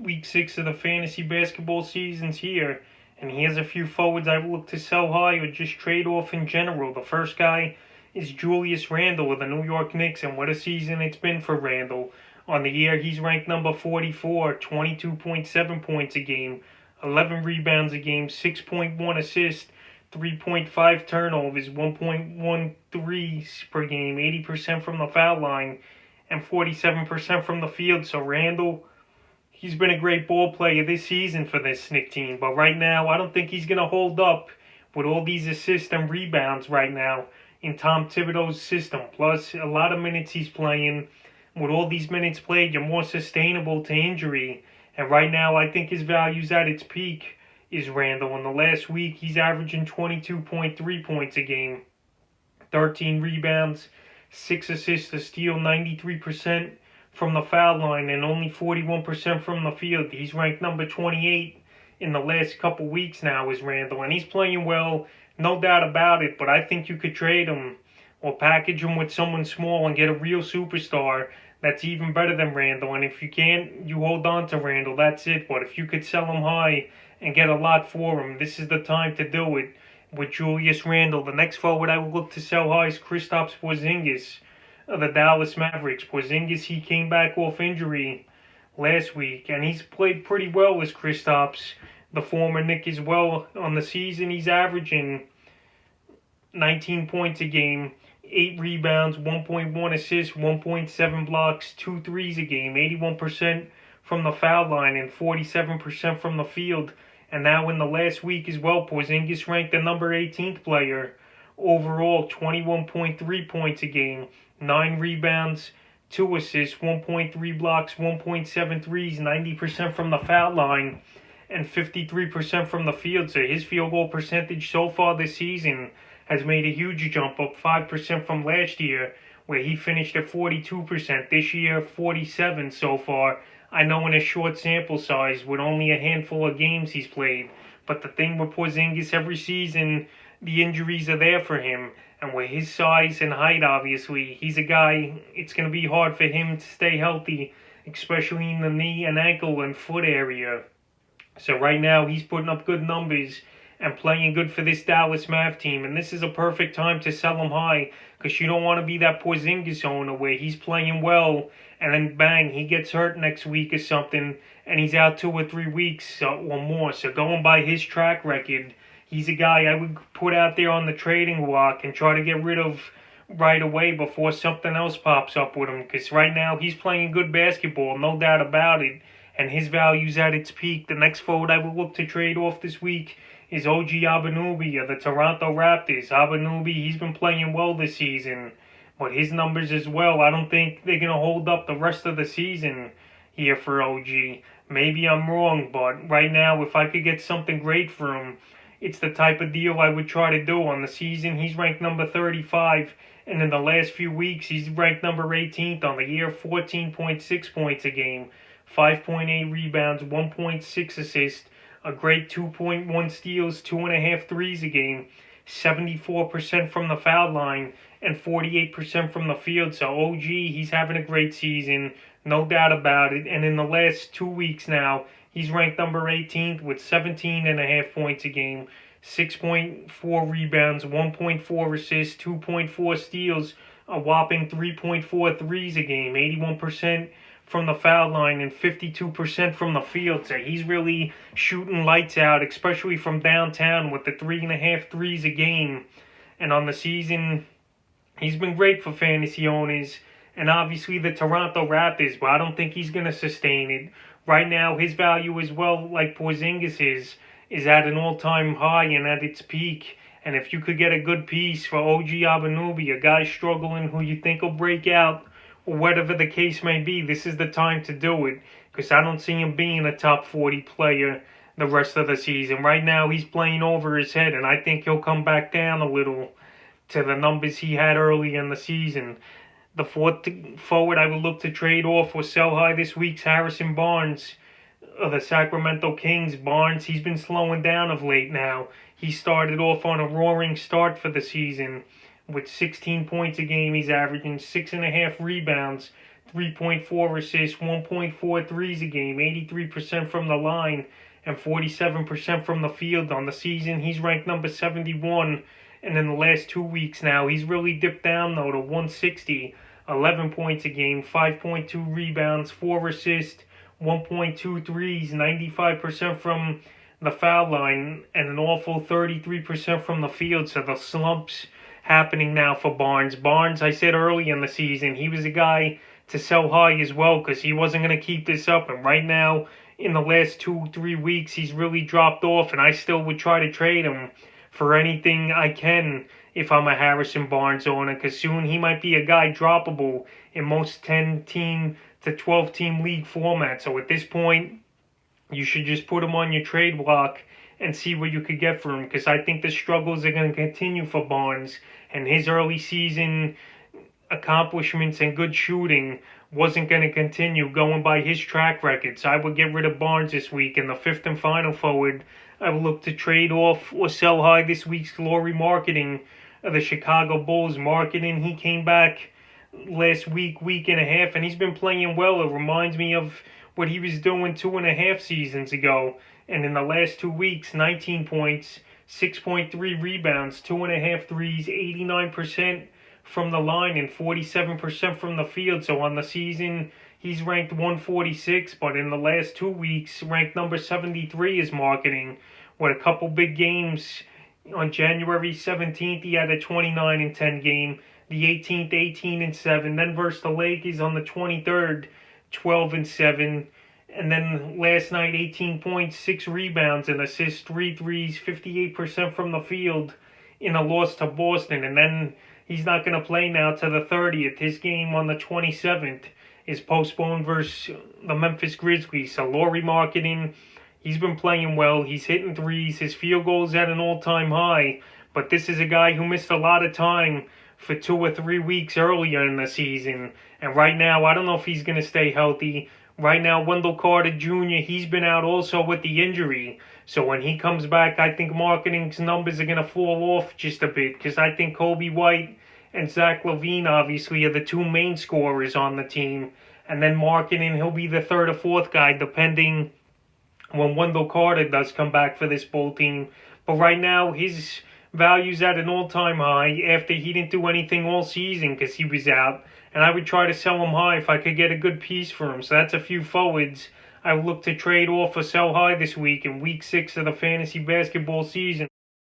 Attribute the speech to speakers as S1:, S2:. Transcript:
S1: week 6 of the fantasy basketball season's here, and here's a few forwards I would look to sell high or just trade off in general. The first guy is Julius Randle of the New York Knicks, and what a season it's been for Randle. On the year, he's ranked number 44, 22.7 points a game, 11 rebounds a game, 6.1 assists, 3.5 turnovers, 1.13 per game, 80% from the foul line, and 47% from the field. So Randle, he's been a great ball player this season for this Knicks team. But right now, I don't think he's going to hold up with all these assists and rebounds right now in Tom Thibodeau's system. Plus, a lot of minutes he's playing. With all these minutes played, you're more sustainable to injury. And right now, I think his value's at its peak is Randle. In the last week, he's averaging 22.3 points a game, 13 rebounds, 6 assists, a steal, 93% from the foul line, and only 41% from the field. He's ranked number 28 in the last couple weeks now is Randle. And he's playing well, no doubt about it, but I think you could trade him or package him with someone small and get a real superstar that's even better than Randle. And if you can't, you hold on to Randle, that's it. But if you could sell him high and get a lot for him, this is the time to do it with Julius Randle. The next forward I would look to sell high is Kristaps Porzingis of the Dallas Mavericks. Porzingis, he came back off injury last week, and he's played pretty well as Kristaps, the former Knick, as well. On the season, he's averaging 19 points a game, 8 rebounds, 1.1 assists, 1.7 blocks, 2 threes a game, 81% from the foul line, and 47% from the field. And now in the last week as well, Porzingis ranked the number 18th player overall, 21.3 points a game, 9 rebounds, 2 assists, 1.3 blocks, 1.7 threes, 90% from the foul line, and 53% from the field. So his field goal percentage so far this season has made a huge jump, up 5% from last year, where he finished at 42%. This year, 47% so far. I know in a short sample size with only a handful of games he's played. But the thing with Porzingis, every season, the injuries are there for him. And with his size and height, obviously, he's a guy, it's going to be hard for him to stay healthy, especially in the knee and ankle and foot area. So right now, he's putting up good numbers and playing good for this Dallas Mav team. And this is a perfect time to sell him high, because you don't want to be that Porzingis owner where he's playing well and then bang, he gets hurt next week or something and he's out 2 or 3 weeks or more. So going by his track record, he's a guy I would put out there on the trading block and try to get rid of right away before something else pops up with him, because right now he's playing good basketball, no doubt about it, and his value's at its peak. The next forward I will look to trade off this week is OG Anunoby of the Toronto Raptors. Anunoby, he's been playing well this season, but his numbers as well, I don't think they're going to hold up the rest of the season here for OG. Maybe I'm wrong, but right now, if I could get something great for him, it's the type of deal I would try to do. On the season, he's ranked number 35, and in the last few weeks, he's ranked number 18th. On the year, 14.6 points a game, 5.8 rebounds, 1.6 assists, a great 2.1 steals, 2.5 threes a game, 74% from the foul line, and 48% from the field. So OG, he's having a great season, no doubt about it. And in the last 2 weeks now, he's ranked number 18th with 17.5 points a game, 6.4 rebounds, 1.4 assists, 2.4 steals, a whopping 3.4 threes a game, 81% from the foul line, and 52% from the field. So he's really shooting lights out, especially from downtown with the 3.5 threes a game. And on the season, he's been great for fantasy owners, and obviously the Toronto Raptors, but I don't think he's going to sustain it. Right now, his value as well, like Porzingis is at an all-time high and at its peak. And if you could get a good piece for OG Anunoby, a guy struggling who you think will break out, or whatever the case may be, this is the time to do it, because I don't see him being a top 40 player the rest of the season. Right now, he's playing over his head, and I think he'll come back down a little to the numbers he had early in the season. The fourth forward I would look to trade off or sell high this week's Harrison Barnes of the Sacramento Kings. Barnes, he's been slowing down of late now. He started off on a roaring start for the season with 16 points a game. He's averaging 6.5 rebounds, 3.4 assists, 1.4 threes a game, 83% from the line, and 47% from the field on the season. He's ranked number 71. And in the last 2 weeks now, he's really dipped down, though, to 160, 11 points a game, 5.2 rebounds, 4 assists, 1.2 threes, 95% from the foul line, and an awful 33% from the field. So the slump's happening now for Barnes. Barnes, I said early in the season, he was a guy to sell high as well because he wasn't going to keep this up. And right now, in the last 2-3 weeks, he's really dropped off, and I still would try to trade him for anything I can if I'm a Harrison Barnes owner, because soon he might be a guy droppable in most 10-team to 12-team league formats. So at this point, you should just put him on your trade block and see what you could get for him, because I think the struggles are going to continue for Barnes, and his early season accomplishments and good shooting wasn't going to continue going by his track record. So I would get rid of Barnes this week. In the fifth and final forward, I would look to trade off or sell high this week's Lauri Markkanen of the Chicago Bulls. Markkanen, he came back last week and a half, and he's been playing well. It reminds me of what he was doing 2.5 seasons ago. And in the last 2 weeks, 19 points, 6.3 rebounds, 2.5 threes, 89% from the line, and 47% from the field. So on the season, he's ranked 146, but in the last 2 weeks, ranked number 73 is Markkanen. With a couple big games on January 17th, he had a 29-10 game. The 18th, 18-7. Then versus the Lakers on the 23rd, 12-7. And then last night, 18 points, 6 rebounds, and assists, 3 threes, 58% from the field in a loss to Boston. And then he's not going to play now to the 30th. His game on the 27th is postponed versus the Memphis Grizzlies. So Lauri Markkanen, he's been playing well. He's hitting threes. His field goal is at an all-time high. But this is a guy who missed a lot of time for 2 or 3 weeks earlier in the season. And right now, I don't know if he's going to stay healthy. Right now, Wendell Carter Jr., he's been out also with the injury. So when he comes back, I think Markkanen's numbers are going to fall off just a bit, because I think Kobe White and Zach LaVine, obviously, are the 2 main scorers on the team. And then Markkanen, he'll be the 3rd or 4th guy, depending when Wendell Carter does come back for this Bull team. But right now, his value's at an all-time high after he didn't do anything all season because he was out. And I would try to sell him high if I could get a good piece for him. So that's a few forwards I would look to trade off or sell high this week in Week 6 of the fantasy basketball season.